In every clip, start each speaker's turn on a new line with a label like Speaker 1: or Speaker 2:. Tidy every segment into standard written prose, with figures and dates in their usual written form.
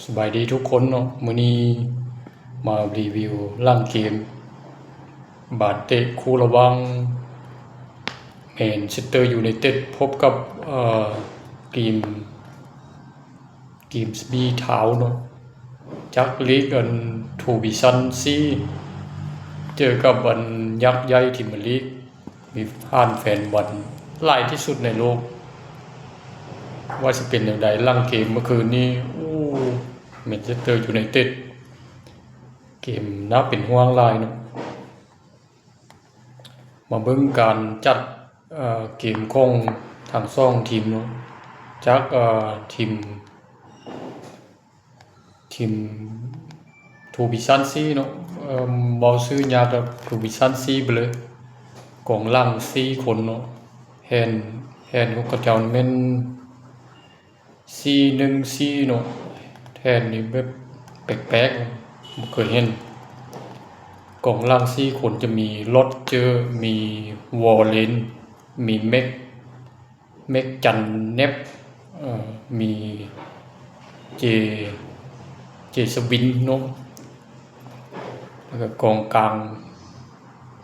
Speaker 1: สบายดีทุกคนเนาะมื้อนี้มารีวิวร่างเกมบาดเตะคู่ระหว่างแมนเชสเตอร์ยูไนเต็ดพบกับทีมสบีทาวเนาะจากลีกกันทูบิซันซีเจอกับวันยักษ์ใหญ่ทีมลีกมีผ่านแฟนบอลหลายที่สุดในโลกว่าจะเป็นอย่างไรร่างเกมเมื่อคืนนี้แมนเชสเตอร์ยูไนเต็ดเกมน่าเป็นห่วงหลายเนาะมาเบิ่งการจัดเกมของทางสองทีมเนาะจากทีมทูบิซันซีเนาะบ่ซื้อยากกับทูบิซันซีไปเลยกองหลัง4คนเนาะแฮนของกระเจ้าแม่น4-1-4เนาะแทนนี่แบบแปลกๆบ่เคยเห็นกองหลัง4คนจะมีรถเจอมีวอลเลนมีเม็กจันเนบมีเจสวินเนาะแล้วก็กองกลาง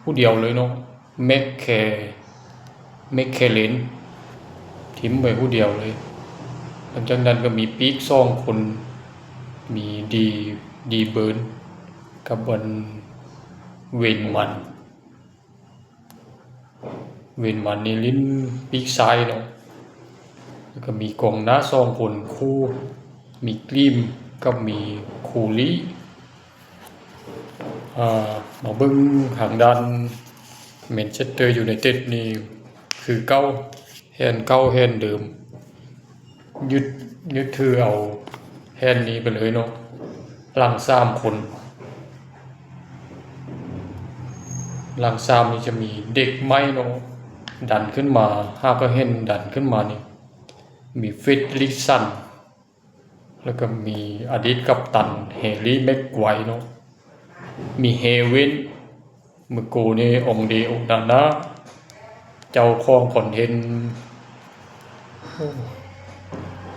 Speaker 1: ผู้เดียวเลยเนาะแม็กเคเลนทิมไปผู้เดียวเลยหลังจากนั้นก็มีปีก2คนมีดีเบิร์นกับบนเวนมันนี่ลิ้นปีกซ้ายเนาะแล้วก็มีกองหน้า2คนคู่มีกรีมกับมีคูลี่มาเบิ่งทางด้านแมนเชสเตอร์ยูไนเต็ดนี่คือเก้าแฮนเดิมยึดถือเอาแฮนนี้ไปเลยเนาะหลัง3คนหลัง3นี่จะมีเด็กไม้เนาะดันขึ้นมาก็เห็นดันขึ้นมานี่มีฟิตลิสันแล้วก็มีอดีตกัปตันเฮรี่แม็กไกวร์เนาะมีเฮเวนมือกูนี่องเดองดานะเจ้าของคอนเทนต์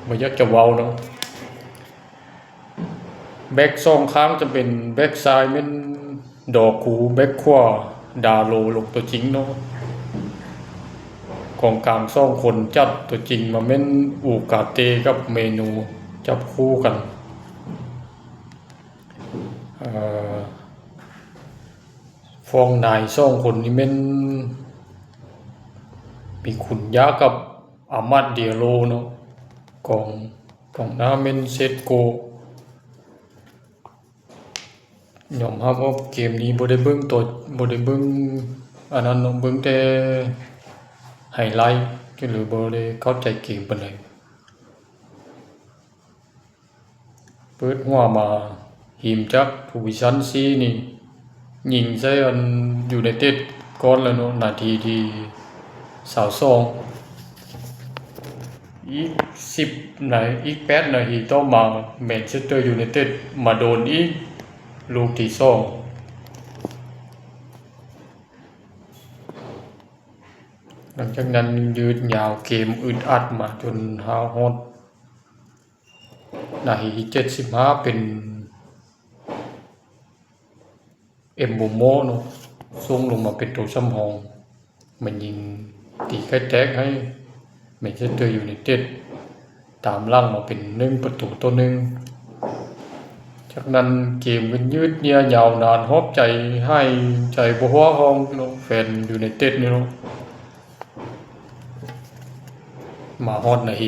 Speaker 1: ไม่อยากจะเว้าเนาะแบ็ก2ข้างจะเป็นแบ็กซ้ายเป็นดอกคูแบ็กขวาดาโลลงตัวจริงเนาะกองกลาง2คนจับตัวจริงมาเม่นอูกาเตกับเมนูจับคู่กันฟองนาย2คนนี่เม่นมีขุนยากับอามัดเดียโลเนาะกองหน้าเม่นเซตโกยอมรับว่าเกมนี้บ่ได้เบิ่งอันนั้นเนาะเบิ่งแต่ไฮไลท์หรือบ่ได้เข้าใจเกมปานใดเปิดหัวมาทีมจากทูวิชั่นซีนี่ยิงใส่อันยูไนเต็ดก่อนแล้วเนาะนาทีที่22อีก8นาทีต่อมาแมนเชสเตอร์ยูไนเต็ดมาโดนอีกลูกที่2หลังจากนั้นยืดยาวเกมอึดอัดมาจนฮอดนาที75เป็นเอ็มโบโมเนาะส่งลงมาเป็นตัวสำรองมันยิงตีไข่แตกให้แมนเชสเตอร์ยูไนเต็ดตามหลังมาเป็น1-1จากนั้นเกมก็ยืดเยื้อยาวนานฮอบใจให้ใจบ่ฮ้อห้องเนาะแฟนยูไนเต็ดนี่เนาะมาฮอดนาที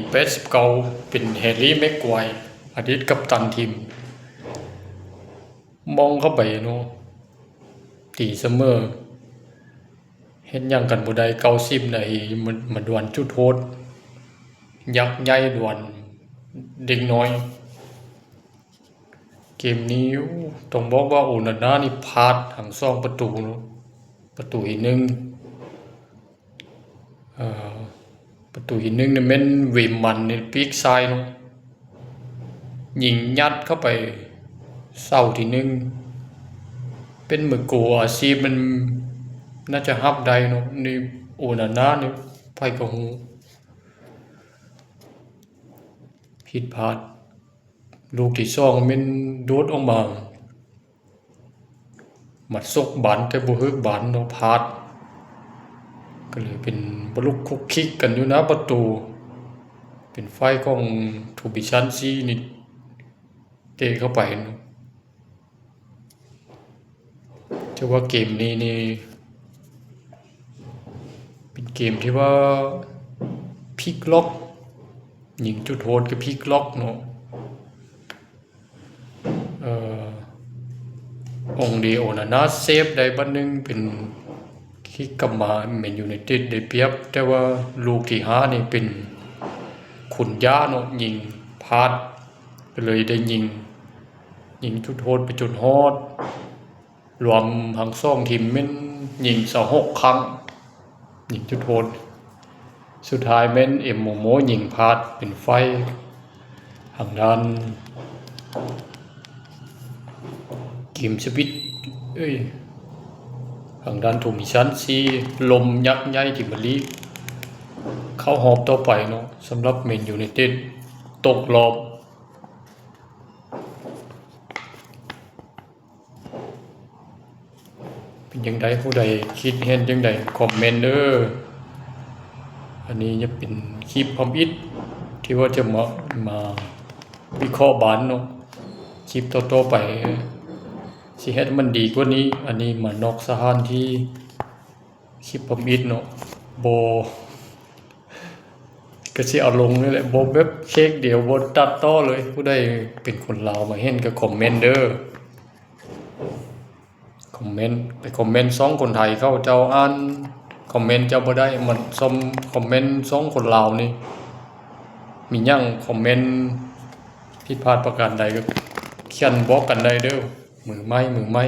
Speaker 1: 89เป็นแฮร์รี่แม็กไกวร์อดีตกัปตันทีมมองเข้าไปเนาะตีเสมอเฮ็ดหยังกันบ่ได้90นาทีมันดวลจุดโทษยักษ์ใหญ่ดวลเด็กน้อยเกมนี้ต้องบอกว่าโอนาน่านี่พลาดทั้ง2ประตูเนาะประตูที่1นี่แม่นเวมันนี่ปีกซ้ายเนาะยิงยัดเข้าไปเสาที่1เป็นมือโกอาชีพมันน่าจะฮับได้เนาะนี่โอนาน่านี่ไปกับหู ผิดพลาดลูกที่สองแม่นโดดออกมามัดซกบานแต่บ่ฮึกบานเนาะพลาดก็เลยเป็นบลุกคุกคิกกันอยู่นะประตูเป็นไฟของทูบิชันซีนี่เตะเข้าไปเนาะจะว่าเกมนี้นี่เป็นเกมที่ว่าพลิกล็อกยิงจุดโทษกับพลิกล็อกเนาะองเดโอนานาเซฟได้บัดนึงเป็นคิกกลับมาแมนยูไนเต็ดได้เปรียบแต่ว่าลูกที่5นี่เป็นขุนย่าเนาะยิงพลาดก็เลยได้ยิงจุดโทษไปจนฮอดรวมทั้ง2ทีมแม่นยิง26ครั้งยิงจุดโทษสุดท้ายแม่นเอ็มโมโมยิงพลาดเป็นไฟทางด้านกิมสวิตทางด้านทูมิชันซีลมยักษ์ใหญ่ที่มาลีเข้าหอบต่อไปเนาะสำหรับแมนยูไนเต็ดตกรอบเป็นยังไงผู้ใดคิดเห็นยังไงคอมเมนต์เด้ออันนี้จะเป็นคลิปพอมอิดที่ว่าจะมาวิเคราะห์บานเนาะคลิปต่อๆไปสิเฮ็ดมันดีกว่านี้อันนี้มานอกสถานที่คลิปพอมอิดเนาะบ่ก็สิเอาลงนี่แหละบ่แบบเช็คเดี๋ยวบ่ตัดต่อเลยผู้ใดเป็นคนลาวมาเห็นก็คอมเมนต์เด้อคอมเมนต์ไปคอมเมนต์2คนไทยเขาเจ้าอ่านคอมเมนต์เจ้าบ่ได้มันซ้ำคอมเมนต์2คนลาวนี่มีหยังคอมเมนต์ผิดพลาดประการใดก็เขียนบอกกันได้เด้อมือไม้